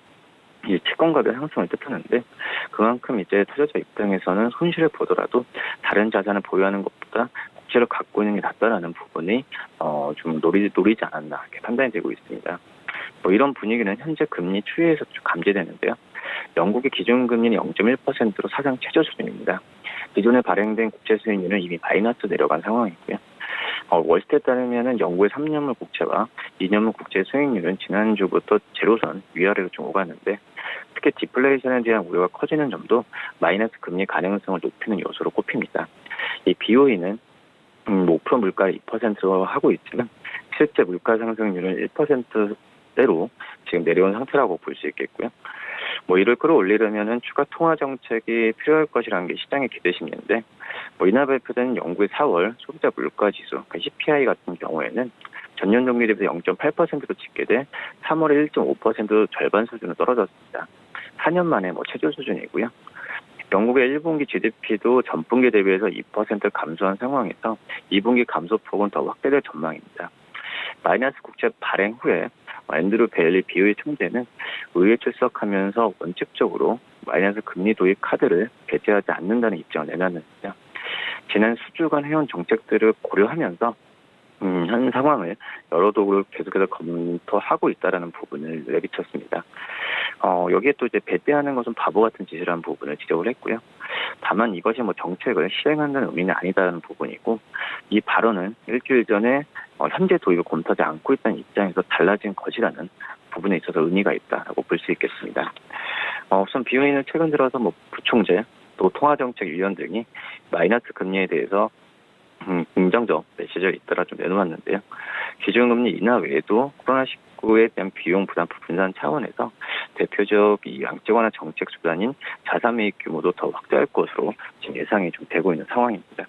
이 채권 가격 상승을 뜻하는데 그만큼 이제 투자자 입장에서는 손실을 보더라도 다른 자산을 보유하는 것보다 국채를 갖고 있는 게 낫다라는 부분이 좀 노리지 않았나 이렇게 판단이 되고 있습니다. 이런 분위기는 현재 금리 추이에서 좀 감지되는데요. 영국의 기준금리는 0.1%로 사상 최저 수준입니다. 기존에 발행된 국채 수익률은 이미 마이너스 내려간 상황이고요. 월스트에 따르면 영국의 3년물 국채와 2년물 국채 수익률은 지난주부터 제로선 위아래로 좀 오갔는데 특히 디플레이션에 대한 우려가 커지는 점도 마이너스 금리 가능성을 높이는 요소로 꼽힙니다. 이 BOE는 목표 물가 2%로 하고 있지만 실제 물가 상승률은 1%대로 지금 내려온 상태라고 볼 수 있겠고요. 이를 끌어올리려면은 추가 통화 정책이 필요할 것이라는 게 시장의 기대심인데 이날 발표된 영국의 4월 소비자 물가 지수, 그러니까 CPI 같은 경우에는 전년 동기 대비 0.8%로 집계돼 3월에 1.5% 절반 수준으로 떨어졌습니다. 4년 만에 최저 수준이고요. 영국의 1분기 GDP도 전분기 대비해서 2% 감소한 상황에서 2분기 감소폭은 더 확대될 전망입니다. 마이너스 국채 발행 후에 앤드류 베일리 BOE 총재는 의회에 출석하면서 원칙적으로 마이너스 금리 도입 카드를 배제하지 않는다는 입장을 내놨는데요. 지난 수주간 해온 정책들을 고려하면서 현 상황을 여러 도구를 계속해서 검토하고 있다라는 부분을 내비쳤습니다. 여기에 또 이제 배제하는 것은 바보 같은 짓이라는 부분을 지적을 했고요. 다만 이것이 정책을 시행한다는 의미는 아니다라는 부분이고 이 발언은 일주일 전에 현재 도입을 검토하지 않고 있다는 입장에서 달라진 것이라는 부분에 있어서 의미가 있다라고 볼 수 있겠습니다. 우선 BOE는 최근 들어서 부총재 또 통화정책위원 등이 마이너스 금리에 대해서 긍정적 메시지를 잇따라 좀 내놓았는데요. 기준금리 인하 외에도 코로나19에 대한 비용 부담 분산 차원에서 대표적 이 양적 완화 정책 수단인 자산 매입 규모도 더 확대할 것으로 지금 예상이 좀 되고 있는 상황입니다.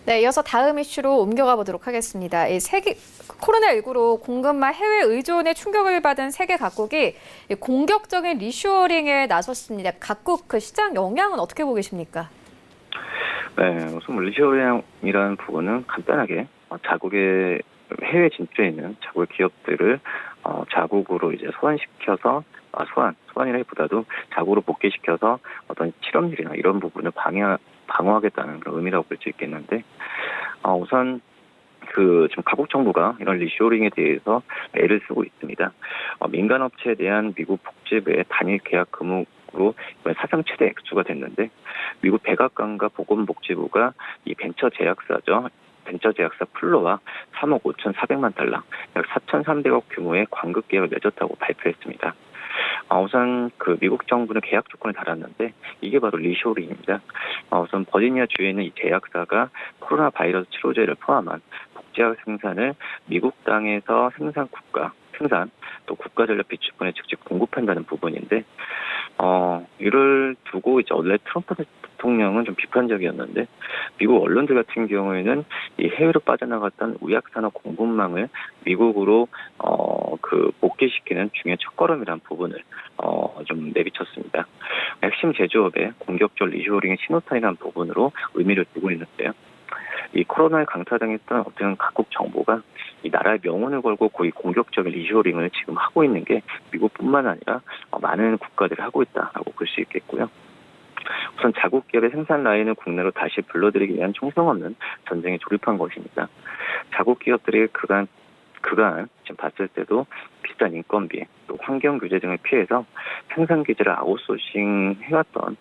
네, 이어서 다음 이슈로 옮겨가 보도록 하겠습니다. 코로나19로 공급망 해외 의존에 충격을 받은 세계 각국이 공격적인 리쇼어링에 나섰습니다. 각국 그 시장 영향은 어떻게 보고 계십니까? 네, 우선 리쇼어링이라는 부분은 간단하게 자국의 해외 진출해 있는 자국의 기업들을 자국으로 이제 소환시켜서 소환이라기보다도 자국으로 복귀시켜서 어떤 실업률이나 이런 부분을 방어하겠다는 그런 의미라고 볼 수 있겠는데 우선 지금 각국 정부가 이런 리쇼어링에 대해서 애를 쓰고 있습니다. 민간 업체에 대한 미국 복지부의 단일 계약 금액으로 사상 최대 액수가 됐는데 미국 백악관과 보건복지부가 이 벤처 제약사 플로와 3억 5,400만 달러, 약 4,300억 규모의 관급 계약을 맺었다고 발표했습니다. 우선 미국 정부는 계약 조건을 달았는데 이게 바로 리쇼어링입니다. 우선 버지니아 주에 있는 이 제약사가 코로나 바이러스 치료제를 포함한 복제약 생산을 미국 땅에서 생산 국가 생산, 또 국가전략 비축분에 직접 공급한다는 부분인데, 이를 두고 이제 원래 트럼프 대통령은 좀 비판적이었는데, 미국 언론들 같은 경우에는 이 해외로 빠져나갔던 의약산업 공급망을 미국으로 복귀시키는 중요한 첫걸음이라는 부분을 좀 내비쳤습니다. 핵심 제조업의 공격적 리쇼링의 신호탄이라는 부분으로 의미를 두고 있는데요. 이 코로나에 강타당했던 어떤 각국 정부가 이 나라의 명운을 걸고 거의 공격적인 리쇼링을 지금 하고 있는 게 미국뿐만 아니라 많은 국가들이 하고 있다라고 볼 수 있겠고요. 우선 자국 기업의 생산 라인을 국내로 다시 불러들이기 위한 총성 없는 전쟁에 졸입한 것입니다. 자국 기업들이 그간 지금 봤을 때도 비싼 인건비, 또 환경 규제 등을 피해서 생산 기지를 아웃소싱 해왔던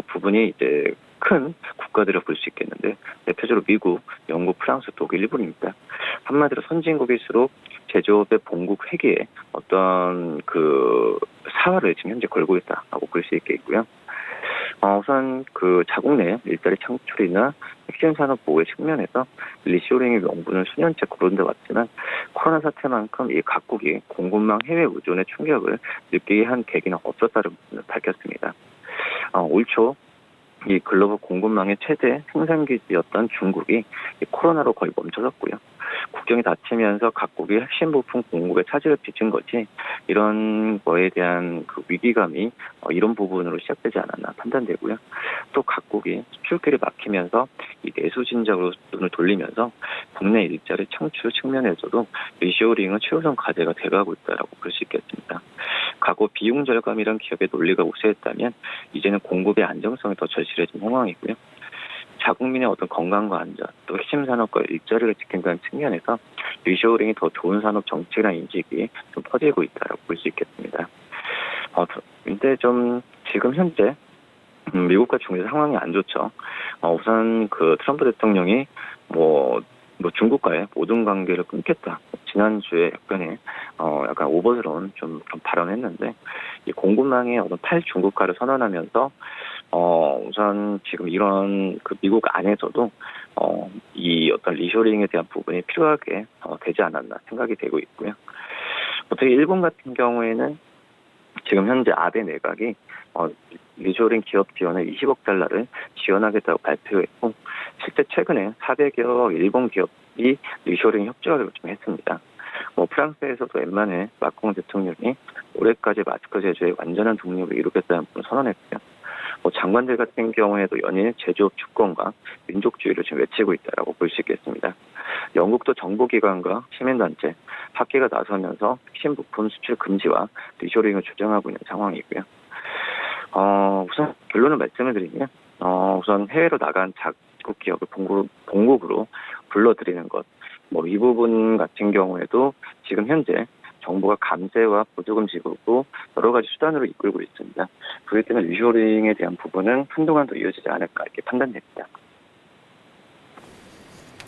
부분이 이제 큰 국가들을 볼 수 있겠는데, 대표적으로 미국, 영국, 프랑스, 독일, 일본입니다. 한마디로 선진국일수록 제조업의 본국 회계에 어떤 사활을 지금 현재 걸고 있다라고 볼 수 있겠고요. 우선 자국 내 일자리 창출이나 핵심 산업 보호의 측면에서 리쇼링의 명분을 수년째 거론돼 왔지만, 코로나 사태만큼 이 각국이 공급망 해외 의존의 충격을 느끼게 한 계기는 없었다는 부분을 밝혔습니다. 올 초 이 글로벌 공급망의 최대 생산기지였던 중국이 코로나로 거의 멈춰섰고요. 국경이 닫히면서 각국이 핵심 부품 공급에 차질을 빚은 거지, 이런 거에 대한 위기감이 이런 부분으로 시작되지 않았나 판단되고요. 또 각국이 수출길이 막히면서 이 내수 진작으로 눈을 돌리면서 국내 일자리 창출 측면에서도 리쇼링은 최우선 과제가 돼가고 있다라고 볼 수 있겠습니다. 과거 비용 절감이란 기업의 논리가 우세했다면 이제는 공급의 안정성이 더 절실해진 상황이고요. 자국민의 어떤 건강과 안전, 또 핵심 산업과 일자리를 지킨다는 측면에서 리쇼링이 더 좋은 산업 정책이라는 인식이 좀 퍼지고 있다라고 볼 수 있겠습니다. 근데 좀 지금 현재 미국과 중국의 상황이 안 좋죠. 우선 트럼프 대통령이 중국과의 모든 관계를 끊겠다. 지난주에 약간 오버스러운 좀 그런 발언했는데, 이 공급망의 어떤 탈중국화를 선언하면서 우선 지금 이런 미국 안에서도 이 어떤 리쇼링에 대한 부분이 필요하게 되지 않았나 생각이 되고 있고요. 어떻게 일본 같은 경우에는 지금 현재 아베 내각이 리쇼링 기업 지원을 20억 달러를 지원하겠다고 발표했고, 실제 최근에 400여 일본 기업이 리쇼링 협조를 좀 했습니다. 프랑스에서도 웬만해 마크롱 대통령이 올해까지 마스크 제조에 완전한 독립을 이루겠다는 부분을 선언했고요. 장관들 같은 경우에도 연일 제조업 주권과 민족주의를 지금 외치고 있다라고 볼 수 있겠습니다. 영국도 정부기관과 시민단체, 학계가 나서면서 핵심 부품 수출 금지와 리쇼링을 주장하고 있는 상황이고요. 우선 결론을 말씀을 드리면, 우선 해외로 나간 자국 기업을 본국으로 불러들이는 것, 이 부분 같은 경우에도 지금 현재 정부가 감세와 보조금 지급으로 여러 가지 수단으로 이끌고 있습니다. 그렇기 때문에 리쇼링에 대한 부분은 한동안 더 이어지지 않을까 이렇게 판단됩니다.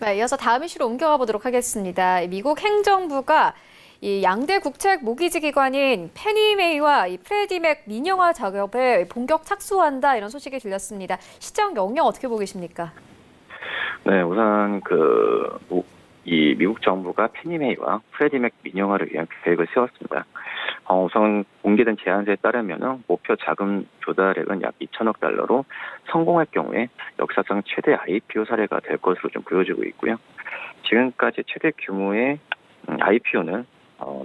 네, 이어서 다음 이슈로 옮겨가 보도록 하겠습니다. 미국 행정부가 이 양대 국책 모기지 기관인 페니메이와 이 프레디 맥 민영화 작업에 본격 착수한다, 이런 소식이 들렸습니다. 시장 영향 어떻게 보고 계십니까? 네, 우선 이 미국 정부가 페니메이와 프레디 맥 민영화를 위한 계획을 세웠습니다. 우선 공개된 제안서에 따르면 목표 자금 조달액은 약 2천억 달러로 성공할 경우에 역사상 최대 IPO 사례가 될 것으로 좀 보여지고 있고요. 지금까지 최대 규모의 IPO는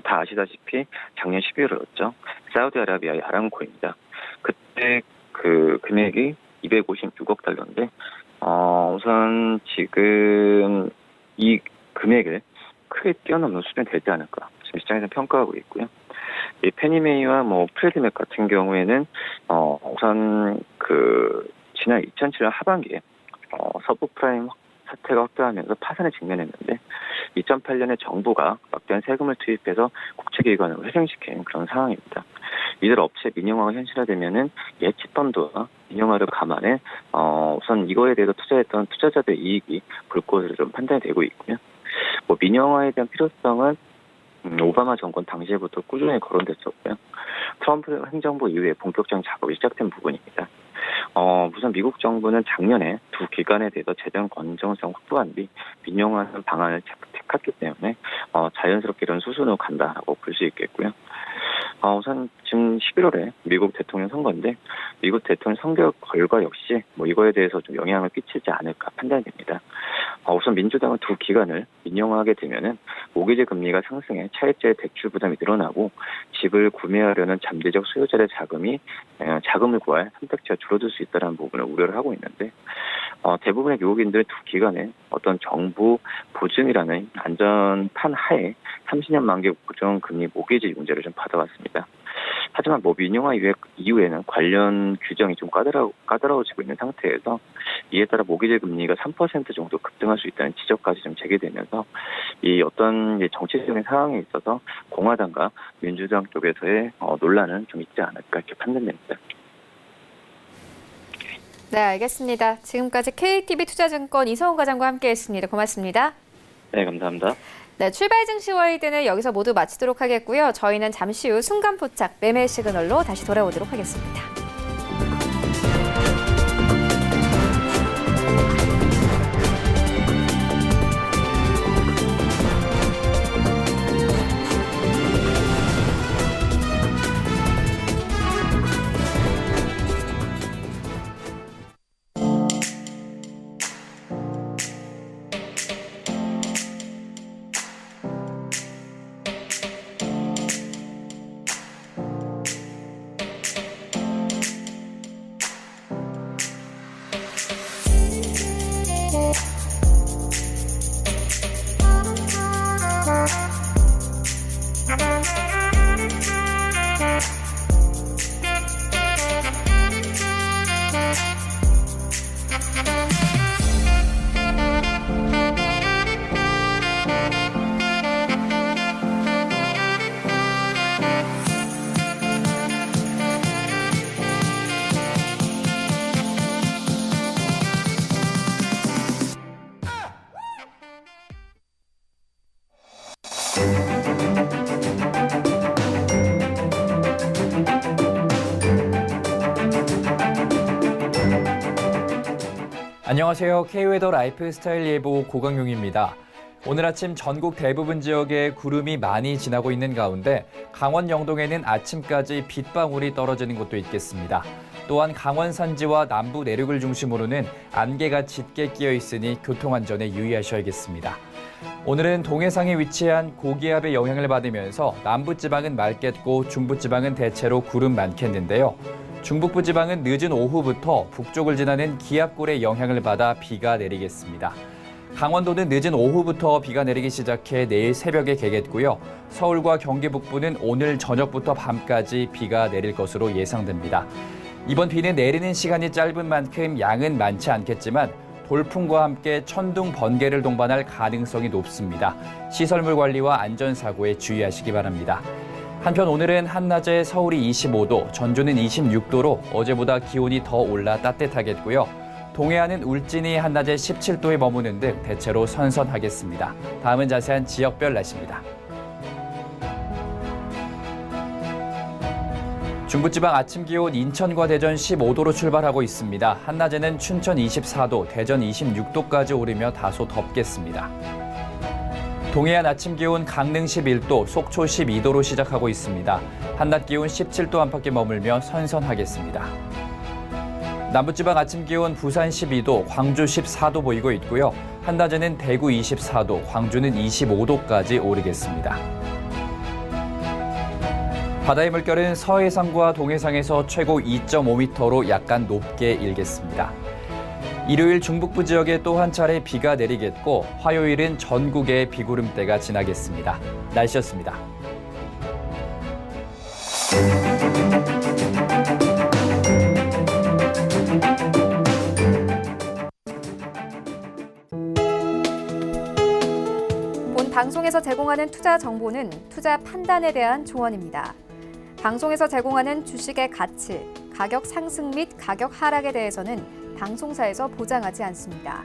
다 아시다시피 작년 12월이었죠. 사우디아라비아의 아람코입니다. 그때 금액이 256억 달러인데, 우선 지금 이 금액을 크게 뛰어넘는 수준이 되지 않을까 지금 시장에서 평가하고 있고요. 이 페니메이와 프레디 맥 같은 경우에는 우선 지난 2007년 하반기에 서브프라임 사태가 확대하면서 파산에 직면했는데, 2008년에 정부가 막대한 세금을 투입해서 국책기관을 회생시킨 그런 상황입니다. 이들 업체 민영화가 현실화되면은 예치펀드와 민영화를 감안해 우선 이거에 대해서 투자했던 투자자들의 이익이 볼 것으로 좀 판단이 되고 있고요. 민영화에 대한 필요성은 오바마 정권 당시부터 꾸준히 거론됐었고요. 트럼프 행정부 이후에 본격적인 작업이 시작된 부분입니다. 우선 미국 정부는 작년에 두 기관에 대해서 재정 건전성 확보한 뒤 민영화하는 방안을 택했기 때문에 자연스럽게 이런 수순으로 간다라고 볼 수 있겠고요. 우선 지금 11월에 미국 대통령 선거인데 미국 대통령 선거 결과 역시 이거에 대해서 좀 영향을 끼치지 않을까 판단됩니다. 우선 민주당은 두 기간을 민영화하게 되면은 모기지 금리가 상승해 차액제의 대출 부담이 늘어나고 집을 구매하려는 잠재적 소유자의 자금을 구할 선택지가 줄어들 수 있다는 부분을 우려를 하고 있는데 대부분의 미국인들은 두 기간에 어떤 정부 보증이라는 안전판 하에 30년 만기 고정 금리 모기지 문제를 좀 받아왔습니다. 하지만 민영화 이후에는 관련 규정이 좀 까다로워지고 있는 상태에서 이에 따라 모기지 금리가 3% 정도 급등할 수 있다는 지적까지 좀 제기되면서 이 어떤 정치적인 상황에 있어서 공화당과 민주당 쪽에서의 논란은 좀 있지 않을까 이렇게 판단됩니다. 네, 알겠습니다. 지금까지 KTB 투자증권 이성훈 과장과 함께했습니다. 고맙습니다. 네, 감사합니다. 네, 출발 증시 와이드는 여기서 모두 마치도록 하겠고요. 저희는 잠시 후 순간 포착 매매 시그널로 다시 돌아오도록 하겠습니다. 안녕하세요. K웨더 라이프스타일 예보 고강용입니다. 오늘 아침 전국 대부분 지역에 구름이 많이 지나고 있는 가운데 강원 영동에는 아침까지 빗방울이 떨어지는 곳도 있겠습니다. 또한 강원 산지와 남부 내륙을 중심으로는 안개가 짙게 끼어 있으니 교통안전에 유의하셔야겠습니다. 오늘은 동해상에 위치한 고기압의 영향을 받으면서 남부지방은 맑겠고 중부지방은 대체로 구름 많겠는데요. 중북부 지방은 늦은 오후부터 북쪽을 지나는 기압골의 영향을 받아 비가 내리겠습니다. 강원도는 늦은 오후부터 비가 내리기 시작해 내일 새벽에 개겠고요. 서울과 경기 북부는 오늘 저녁부터 밤까지 비가 내릴 것으로 예상됩니다. 이번 비는 내리는 시간이 짧은 만큼 양은 많지 않겠지만 돌풍과 함께 천둥, 번개를 동반할 가능성이 높습니다. 시설물 관리와 안전사고에 주의하시기 바랍니다. 한편 오늘은 한낮에 서울이 25도, 전주는 26도로 어제보다 기온이 더 올라 따뜻하겠고요. 동해안은 울진이 한낮에 17도에 머무는 등 대체로 선선하겠습니다. 다음은 자세한 지역별 날씨입니다. 중부지방 아침 기온 인천과 대전 15도로 출발하고 있습니다. 한낮에는 춘천 24도, 대전 26도까지 오르며 다소 덥겠습니다. 동해안 아침 기온 강릉 11도, 속초 12도로 시작하고 있습니다. 한낮 기온 17도 안팎에 머물며 선선하겠습니다. 남부지방 아침 기온 부산 12도, 광주 14도 보이고 있고요. 한낮에는 대구 24도, 광주는 25도까지 오르겠습니다. 바다의 물결은 서해상과 동해상에서 최고 2.5m로 약간 높게 일겠습니다. 일요일 중북부 지역에 또 한 차례 비가 내리겠고 화요일은 전국에 비구름대가 지나겠습니다. 날씨였습니다. 본 방송에서 제공하는 투자 정보는 투자 판단에 대한 조언입니다. 방송에서 제공하는 주식의 가치, 가격 상승 및 가격 하락에 대해서는 방송사에서 보장하지 않습니다.